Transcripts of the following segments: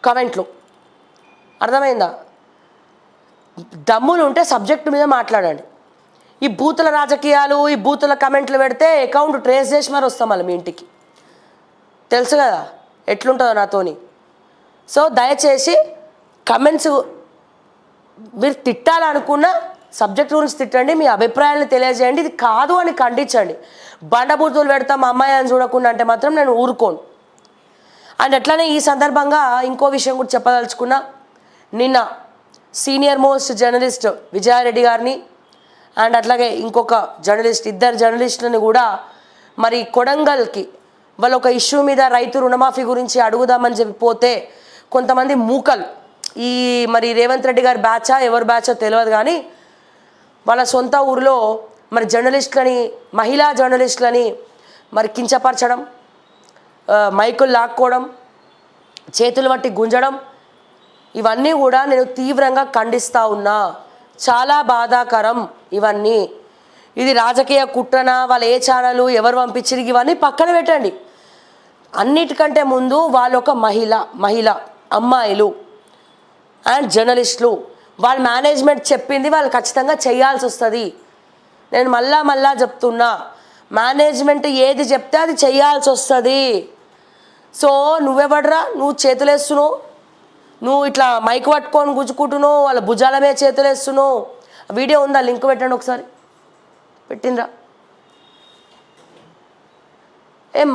కమెంట్లు. అర్థమైందా? దమ్ములు ఉంటే సబ్జెక్టు మీద మాట్లాడండి. ఈ బూతుల రాజకీయాలు, ఈ బూతుల కమెంట్లు పెడితే అకౌంట్ ట్రేస్ చేసి మరి వస్తాం మళ్ళీ మీ ఇంటికి. తెలుసు కదా ఎట్లుంటుందో నాతోని. సో దయచేసి కమెంట్స్ మీరు తిట్టాలనుకున్న సబ్జెక్ట్ గురించి తిట్టండి, మీ అభిప్రాయాలను తెలియజేయండి. ఇది కాదు అని ఖండించండి. బండబూతులు పెడతాం అమ్మాయి అని చూడకుండా అంటే మాత్రం నేను ఊరుకోను. అండ్ అట్లనే ఈ సందర్భంగా ఇంకో విషయం కూడా చెప్పదలుచుకున్నా. నిన్న సీనియర్ మోస్ట్ జర్నలిస్ట్ విజయారెడ్డి గారిని అండ్ అట్లాగే ఇంకొక జర్నలిస్ట్, ఇద్దరు జర్నలిస్టులని కూడా మరి కొడంగల్కి వాళ్ళ ఒక ఇష్యూ మీద రైతు రుణమాఫీ గురించి అడుగుదామని చెప్పి పోతే కొంతమంది మూకలు, ఈ మరి రేవంత్ రెడ్డి గారి బ్యాచా ఎవరి బ్యాచో తెలియదు కానీ వాళ్ళ సొంత ఊరిలో మరి జర్నలిస్టులని, మహిళా జర్నలిస్టులని మరి కించపరచడం, మైకులు లాక్కోవడం, చేతులు పట్టి గుంజడం, ఇవన్నీ కూడా నేను తీవ్రంగా ఖండిస్తూ ఉన్నా. చాలా బాధాకరం ఇవన్నీ. ఇది రాజకీయ కుట్రన, వాళ్ళ ఏ ఛానల్ ఎవరు పంపించిరు ఇవన్నీ పక్కన పెట్టండి. అన్నిటికంటే ముందు వాళ్ళు ఒక మహిళ అమ్మాయిలు అండ్ జర్నలిస్టులు. వాళ్ళ మేనేజ్మెంట్ చెప్పింది వాళ్ళు ఖచ్చితంగా చేయాల్సి వస్తుంది. నేను మళ్ళా చెప్తున్నా, మేనేజ్మెంట్ ఏది చెప్తే అది చేయాల్సి వస్తుంది. సో నువ్వెవడరా, నువ్వు చేతులేస్తున్నావు, నువ్వు ఇట్లా మైక్ పట్టుకొని గుంజుకుంటున్నావు, వాళ్ళ భుజాల మీద చేతులేస్తున్నావు. వీడియో ఉందా? లింక్ పెట్టండి ఒకసారి. పెట్టిండ్రా?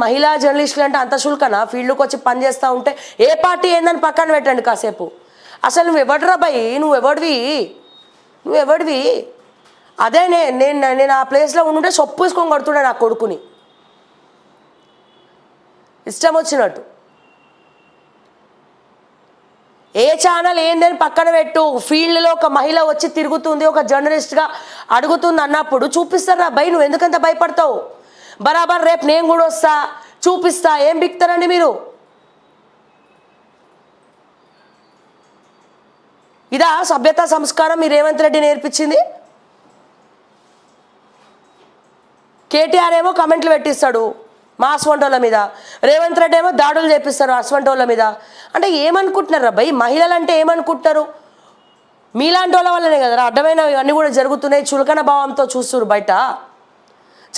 మహిళా జర్నలిస్టులు అంటే అంత శుల్కనా? ఫీల్డ్కి వచ్చి పని చేస్తూ ఉంటే ఏ పార్టీ ఏందని పక్కన పెట్టండి కాసేపు. అసలు నువ్వెవడరా భయ్, నువ్వెవడివి? అదే నేను ఆ ప్లేస్లో ఉండుంటే సొప్పుసుకొని కొడుతుండే నా కొడుకుని ఇష్టం వచ్చినట్టు. ఏ ఛానల్ ఏందని పక్కన పెట్టు. ఫీల్డ్లో ఒక మహిళ వచ్చి తిరుగుతుంది, ఒక జర్నలిస్ట్గా అడుగుతుంది అన్నప్పుడు చూపిస్తారా భయ్? నువ్వు ఎందుకంత భయపడతావు? బరాబర్ రేపు నేను కూడా వస్తా, చూపిస్తా. ఏం బిక్తారండి మీరు? ఇదా సభ్యత సంస్కారం మీ రేవంత్ రెడ్డి నేర్పించింది? కేటీఆర్ ఏమో కమెంట్లు పెట్టిస్తాడు మా అస్వంటోళ్ళ మీద, రేవంత్ రెడ్డి ఏమో దాడులు చేపిస్తారు అస్వంటోళ్ళ మీద. అంటే ఏమనుకుంటున్నారా భయ్? మహిళలు అంటే ఏమనుకుంటున్నారు? మీలాంటి వాళ్ళ వల్లనే కదరా అడ్డమైనవి అన్నీ కూడా జరుగుతున్నాయి. చులకన భావంతో చూస్తున్నారు బయట.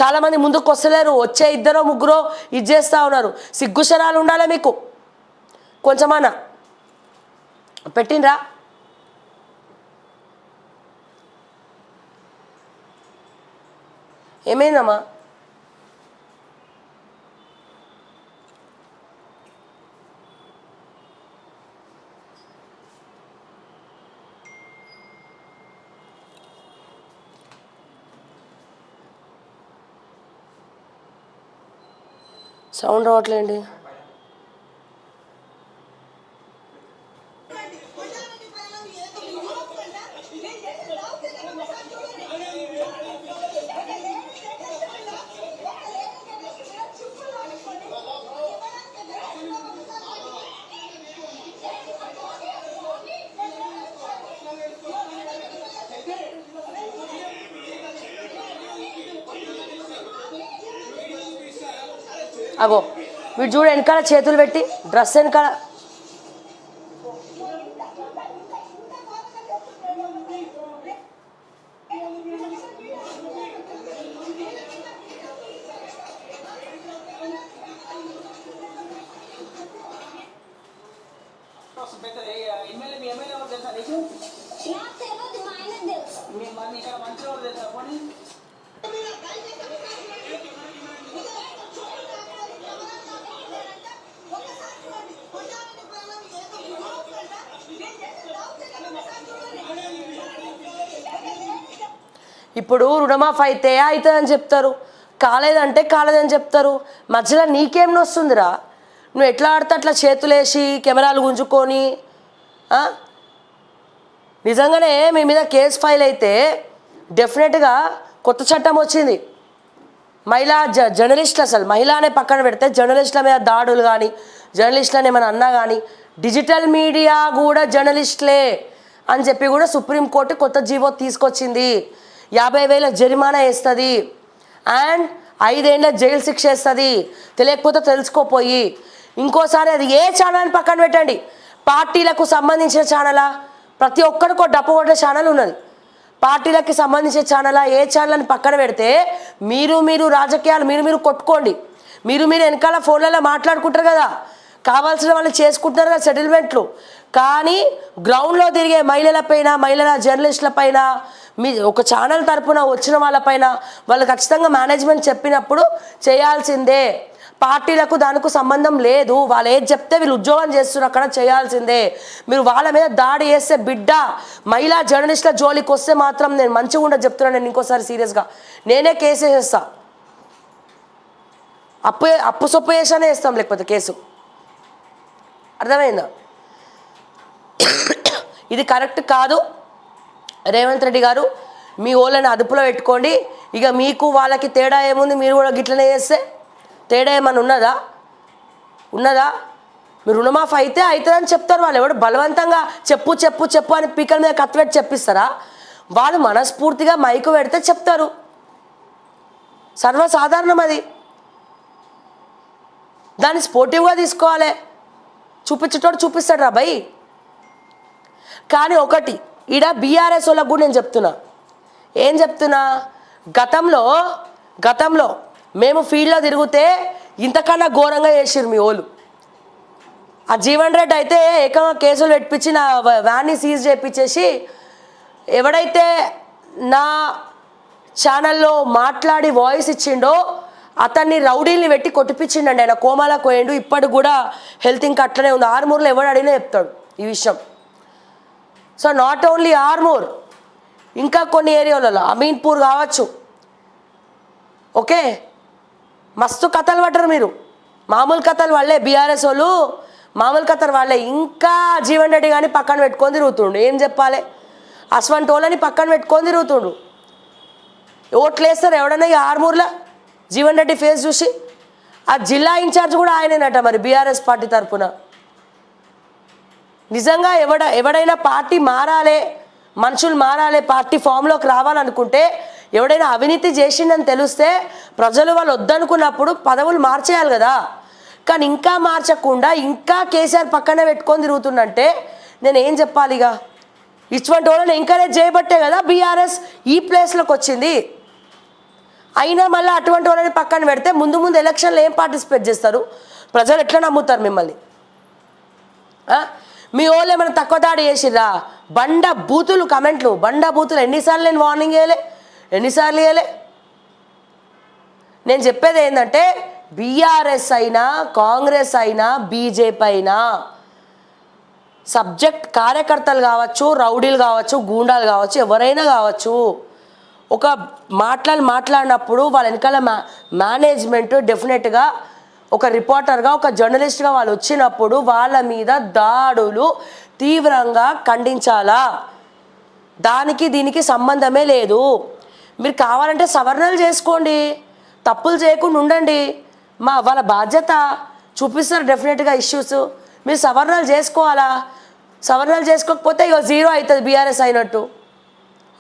చాలామంది ముందుకు వస్తలేరు, వచ్చే ఇద్దరో ముగ్గురో ఇది చేస్తూ ఉన్నారు. సిగ్గుశరాలు ఉండాలి మీకు కొంచెమన్నా. పెట్టినరా? ఏమైందమ్మా? సౌండ్ రావట్లేండి. అగో వీడు చూడు వెనకాల చేతులు పెట్టి, డ్రెస్ వెనకాల. ఇప్పుడు రుణమాఫీ అయితే అవుతుందని చెప్తారు, కాలేదంటే కాలేదని చెప్తారు. మధ్యలో నీకేం వస్తుందిరా? నువ్వు ఎట్లా ఆడితే అట్లా చేతులేసి కెమెరాలు గుంజుకొని. నిజంగానే మీ మీద కేసు ఫైల్ అయితే డెఫినెట్గా కొత్త చట్టం వచ్చింది. మహిళా జర్నలిస్టులు, అసలు మహిళ అనే పక్కన పెడితే జర్నలిస్టుల మీద దాడులు కానీ, జర్నలిస్టులని ఏమైనా అన్నా కానీ, డిజిటల్ మీడియా కూడా జర్నలిస్టులే అని చెప్పి కూడా సుప్రీంకోర్టు కొత్త జీవో తీసుకొచ్చింది. 50,000 జరిమానా వేస్తుంది అండ్ 5 ఏళ్ళ జైలు శిక్ష వేస్తుంది. తెలియకపోతే తెలుసుకోపోయి. ఇంకోసారి అది ఏ ఛానల్ పక్కన పెట్టండి, పార్టీలకు సంబంధించిన ఛానలా? ప్రతి ఒక్కరికి డప్పు కొట్టే ఛానల్ ఉన్నది. పార్టీలకి సంబంధించిన ఛానలా? ఏ ఛానల్ అని పక్కన పెడితే మీరు రాజకీయాలు మీరు కొట్టుకోండి. మీరు వెనకాల ఫోన్లలో మాట్లాడుకుంటారు కదా, కావాల్సిన వాళ్ళు చేసుకుంటున్నారు కదా సెటిల్మెంట్లు. కానీ గ్రౌండ్లో తిరిగే మహిళల జర్నలిస్టుల పైన మీ ఒక ఛానల్ తరపున వచ్చిన వాళ్ళపైన వాళ్ళు ఖచ్చితంగా మేనేజ్మెంట్ చెప్పినప్పుడు చేయాల్సిందే. పార్టీలకు దానికి సంబంధం లేదు. వాళ్ళు ఏది చెప్తే వీళ్ళు ఉద్యోగం చేస్తున్నారు అక్కడ చేయాల్సిందే. మీరు వాళ్ళ మీద దాడి చేస్తే బిడ్డ మహిళా జర్నలిస్టుల జోలికి వస్తే మాత్రం నేను మంచిగా ఉండదు చెప్తున్నాను. నేను ఇంకోసారి సీరియస్గా నేనే కేసు వేసేస్తా. అప్పు సొప్పు వేసానే వేస్తాం, లేకపోతే కేసు. అర్థమైందా? ఇది కరెక్ట్ కాదు. రేవంత్ రెడ్డి గారు మీ ఓళ్ళని అదుపులో పెట్టుకోండి. ఇక మీకు వాళ్ళకి తేడా ఏముంది? మీరు కూడా గిట్లనే చేస్తే తేడా ఏమన్నా ఉన్నదా? మీరు రుణమాఫీ అవుతుందని చెప్తారు. వాళ్ళు ఎవడు బలవంతంగా చెప్పు అని పీకల మీద కత్తిపెట్టి చెప్పిస్తారా? వాళ్ళు మనస్ఫూర్తిగా మైకు పెడితే చెప్తారు. సర్వసాధారణం అది. దాన్ని స్పోర్టివ్గా తీసుకోవాలి. చూపించేటోడు చూపిస్తాడు రా భయ్. కానీ ఒకటి ఈడ బీఆర్ఎస్ వాళ్ళకు కూడా నేను చెప్తున్నా. ఏం చెప్తున్నా? గతంలో మేము ఫీల్డ్లో తిరిగితే ఇంతకన్నా ఘోరంగా చేసిరు మీ వాళ్ళు. ఆ జీవన్ రెడ్డి అయితే ఏకంగా కేసులు పెట్టించి నా వ్యాన్ని సీజ్ చేయించేసి ఎవడైతే నా ఛానల్లో మాట్లాడి వాయిస్ ఇచ్చిండో అతన్ని రౌడీల్ని పెట్టి కొట్టిపించిండండి. ఆయన కోమాలకు పోయిండు. ఇప్పటికి కూడా హెల్త్ ఇంకా అట్లనే ఉంది. ఆర్మూర్లో ఎవడు అడిగినా చెప్తాడు ఈ విషయం. సో నాట్ ఓన్లీ ఆర్మూర్, ఇంకా కొన్ని ఏరియాలలో అమీన్పూర్ కావచ్చు. ఓకే, మస్తు కథలు పడ్డారు మీరు. మామూలు కథలు వాళ్ళే బీఆర్ఎస్ వాళ్ళు, మామూలు కథలు వాళ్ళే. ఇంకా జీవన్ రెడ్డి కానీ పక్కన పెట్టుకొని తిరుగుతుండు. ఏం చెప్పాలి? అస్వంటి వాళ్ళని పక్కన పెట్టుకొని తిరుగుతుండు. ఓట్లు వేస్తారు ఎవడన్నా ఈ ఆర్మూర్లో జీవన్ రెడ్డి ఫేస్ చూసి. ఆ జిల్లా ఇన్ఛార్జ్ కూడా ఆయనేనట మరి బీఆర్ఎస్ పార్టీ తరఫున. నిజంగా ఎవడైనా పార్టీ మారాలి, మనుషులు మారాలి, పార్టీ ఫామ్లోకి రావాలనుకుంటే ఎవడైనా అవినీతి చేసిందని తెలిస్తే ప్రజలు వాళ్ళు వద్దనుకున్నప్పుడు పదవులు మార్చేయాలి కదా. కానీ ఇంకా మార్చకుండా ఇంకా కేసీఆర్ పక్కనే పెట్టుకొని తిరుగుతుందంటే నేను ఏం చెప్పాలి? ఇక ఇటువంటి వాళ్ళని ఎంకరేజ్ చేయబట్టే కదా బీఆర్ఎస్ ఈ ప్లేస్లోకి వచ్చింది. అయినా మళ్ళీ అటువంటి వాళ్ళని పక్కన పెడితే ముందు ఎలక్షన్లో ఏం పార్టిసిపేట్ చేస్తారు? ప్రజలు ఎట్లా నమ్ముతారు మిమ్మల్ని? మీ వాళ్ళు ఏమైనా తక్కువ దాడి చేసిర్రా? బండ బూతులు కమెంట్లు, బండ బూతులు. ఎన్నిసార్లు నేను వార్నింగ్ ఎన్నిసార్లు ఇవ్వలే? నేను చెప్పేది ఏంటంటే బీఆర్ఎస్ అయినా కాంగ్రెస్ అయినా బీజేపీ అయినా సబ్జెక్ట్ కార్యకర్తలు కావచ్చు, రౌడీలు కావచ్చు, గూండాలు కావచ్చు, ఎవరైనా కావచ్చు, ఒక మాట్లాడినప్పుడు వాళ్ళ వెనకాల మేనేజ్మెంట్ డెఫినెట్గా ఒక రిపోర్టర్గా ఒక జర్నలిస్ట్గా వాళ్ళు వచ్చినప్పుడు వాళ్ళ మీద దాడులు తీవ్రంగా ఖండించాలా. దానికి దీనికి సంబంధమే లేదు. మీరు కావాలంటే సవరణలు చేసుకోండి, తప్పులు చేయకుండా ఉండండి. వాళ్ళ బాధ్యత చూపిస్తారు డెఫినెట్గా ఇష్యూస్. మీరు సవరణలు చేసుకోవాలా. సవరణలు చేసుకోకపోతే ఇక జీరో అవుతుంది బీఆర్ఎస్ అయినట్టు.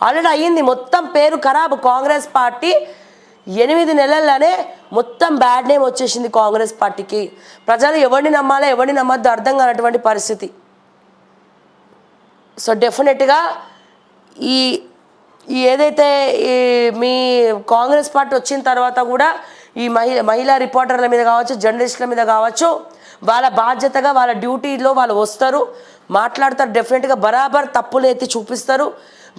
ఆల్రెడీ అయ్యింది. మొత్తం పేరు ఖరాబు. కాంగ్రెస్ పార్టీ 8 నెలల్లోనే మొత్తం బ్యాడ్ నేమ్ వచ్చేసింది కాంగ్రెస్ పార్టీకి. ప్రజలు ఎవరిని నమ్మాలో ఎవరిని నమ్మద్దు అర్థం కానటువంటి పరిస్థితి. సో డెఫినెట్గా ఈ ఏదైతే మీ కాంగ్రెస్ పార్టీ వచ్చిన తర్వాత కూడా ఈ మహిళా రిపోర్టర్ల మీద కావచ్చు, జర్నలిస్టుల మీద కావచ్చు, వాళ్ళ బాధ్యతగా వాళ్ళ డ్యూటీలో వాళ్ళు వస్తారు, మాట్లాడతారు. డెఫినెట్గా బరాబర్ తప్పులు ఎత్తి చూపిస్తారు.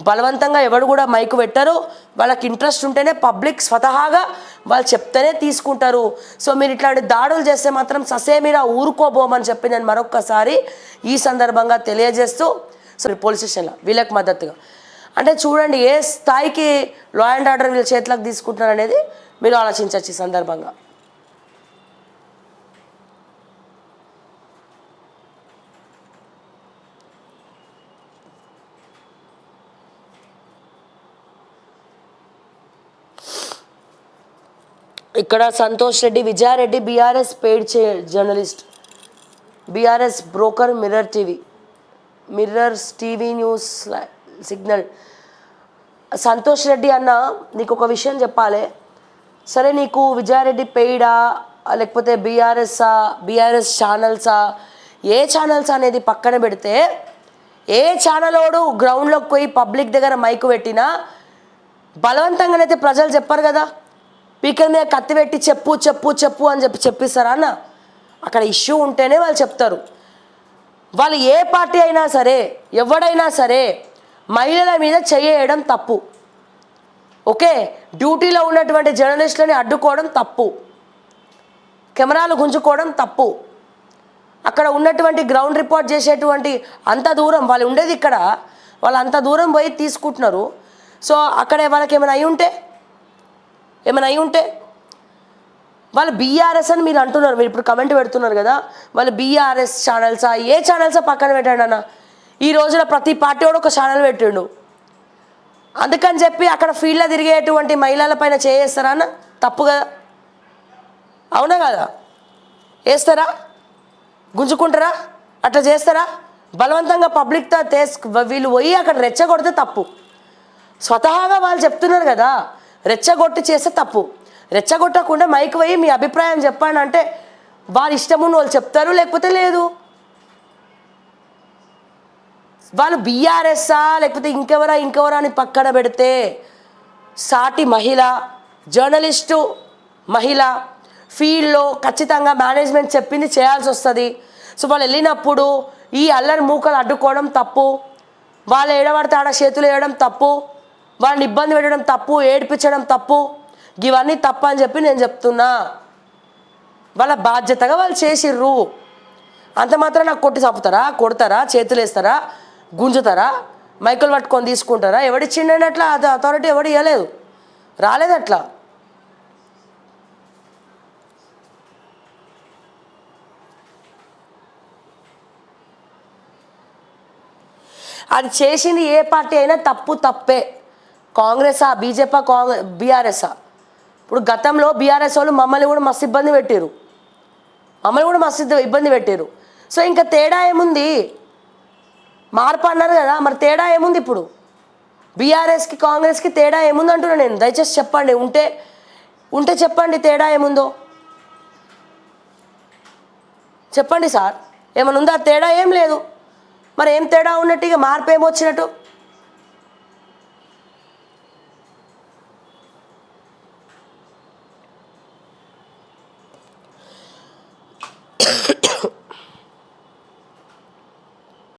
బలవంతంగా ఎవడు కూడా మైకు పెట్టరు. వాళ్ళకి ఇంట్రెస్ట్ ఉంటేనే పబ్లిక్ స్వతహాగా వాళ్ళు చెప్తేనే తీసుకుంటారు. సో మీరు ఇట్లాంటి దాడులు చేస్తే మాత్రం ససేమిరా ఊరుకోబోమని చెప్పి నేను మరొక్కసారి ఈ సందర్భంగా తెలియజేస్తూ, సో పోలీస్ స్టేషన్లో వీళ్ళకి మద్దతుగా అంటే చూడండి ఏ స్థాయికి లా అండ్ ఆర్డర్ వీళ్ళ చేతులకు తీసుకుంటున్నారు అనేది మీరు ఆలోచించవచ్చు ఈ సందర్భంగా. ఇక్కడ Santosh Reddy, Vijaya Reddy BRS paid journalist, BRS broker, mirrors TV news signal. Santosh Reddy అన్న నీకు ఒక విషయం చెప్పాలి. సరే నీకు విజయారెడ్డి పెయిడా లేకపోతే బీఆర్ఎస్ ఛానల్సా ఏ ఛానల్స్ అనేది పక్కన పెడితే ఏ ఛానలోడు గ్రౌండ్లోకి పోయి పబ్లిక్ దగ్గర మైకు పెట్టినా బలవంతంగానైతే ప్రజలు చెప్పారు కదా, పీకల మీద కత్తి పెట్టి చెప్పు చెప్పు చెప్పు అని చెప్పిస్తారా అన్న? అక్కడ ఇష్యూ ఉంటేనే వాళ్ళు చెప్తారు. వాళ్ళు ఏ పార్టీ అయినా సరే, ఎవడైనా సరే మహిళల మీద చేయడం తప్పు. ఓకే, డ్యూటీలో ఉన్నటువంటి జర్నలిస్టులని అడ్డుకోవడం తప్పు, కెమెరాలు గుంజుకోవడం తప్పు. అక్కడ ఉన్నటువంటి గ్రౌండ్ రిపోర్ట్ చేసేటువంటి అంత దూరం వాళ్ళు ఉండేది ఇక్కడ, వాళ్ళు అంత దూరం పోయి తీసుకుంటున్నారు. సో అక్కడ వాళ్ళకి ఏమైనా అయి ఉంటే వాళ్ళు బీఆర్ఎస్ అని మీరు అంటున్నారు, మీరు ఇప్పుడు కమెంట్ పెడుతున్నారు కదా, వాళ్ళు బీఆర్ఎస్ ఛానల్సా ఏ ఛానల్సా పక్కన పెట్టండి అన్న. ఈ రోజున ప్రతి పార్టీ కూడా ఒక ఛానల్ పెట్టిండు, అందుకని చెప్పి అక్కడ ఫీల్డ్లో తిరిగేటువంటి మహిళల పైన చేస్తారా అన్న? తప్పు కదా, అవునా కదా? వేస్తారా, గుంజుకుంటారా, అట్లా చేస్తారా? బలవంతంగా పబ్లిక్తో వీళ్ళు పోయి అక్కడ రెచ్చగొడితే తప్పు. స్వతహాగా వాళ్ళు చెప్తున్నారు కదా, రెచ్చగొట్టి చేస్తే తప్పు. రెచ్చగొట్టకుండా మైక్ పోయి మీ అభిప్రాయం చెప్పండి అంటే వాళ్ళ ఇష్టము వాళ్ళు చెప్తారు, లేకపోతే లేదు. వాళ్ళు బీఆర్ఎస్ఆ లేకపోతే ఇంకెవరా అని పక్కన పెడితే సాటి మహిళ, జర్నలిస్టు మహిళ ఫీల్డ్లో ఖచ్చితంగా మేనేజ్మెంట్ చెప్పింది చేయాల్సి వస్తుంది. సో వాళ్ళు వెళ్ళినప్పుడు ఈ అల్లరి మూకలు అడ్డుకోవడం తప్పు, వాళ్ళు ఏడబడితే ఆడ చేతులు వేయడం తప్పు, వాళ్ళని ఇబ్బంది పెట్టడం తప్పు, ఏడిపించడం తప్పు, ఇవన్నీ తప్పు అని చెప్పి నేను చెప్తున్నా. వాళ్ళ బాధ్యతగా వాళ్ళు చేసిర్రు, అంత మాత్రం నాకు కొట్టి చంపుతారా, కొడతారా, చేతులు వేస్తారా, గుంజుతారా, మైకులు పట్టుకొని తీసుకుంటారా? ఎవడిచ్చిండని అట్లా అది అథారిటీ ఎవడు ఇవ్వలేదు, రాలేదు అట్లా. అది చేసింది ఏ పార్టీ అయినా తప్పే. కాంగ్రెసా, బీజేపీ, బీఆర్ఎస్ఆ? ఇప్పుడు గతంలో బీఆర్ఎస్ వాళ్ళు మమ్మల్ని కూడా మస్తు ఇబ్బంది పెట్టారు. సో ఇంకా తేడా ఏముంది? మార్పు అన్నారు కదా, మరి తేడా ఏముంది? ఇప్పుడు బీఆర్ఎస్కి కాంగ్రెస్కి తేడా ఏముంది అంటున్నా నేను. దయచేసి చెప్పండి, ఉంటే చెప్పండి తేడా ఏముందో చెప్పండి సార్. ఏమైనా ఉందా తేడా? ఏం లేదు. మరి ఏం తేడా ఉన్నట్టు, ఇక మార్పు ఏమొచ్చినట్టు?